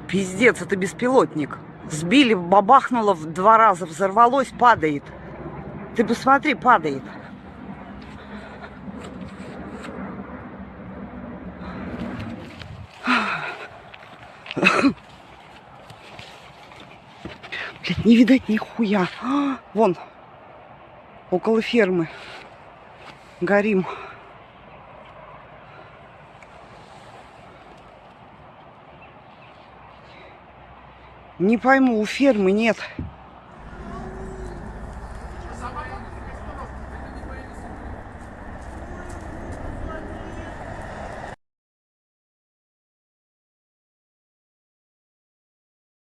Пиздец, это беспилотник. Сбили, бабахнуло в 2 раза, взорвалось, падает. Ты посмотри, падает. Блядь, не видать нихуя. Вон, около фермы. Горим. Не пойму, у фермы нет.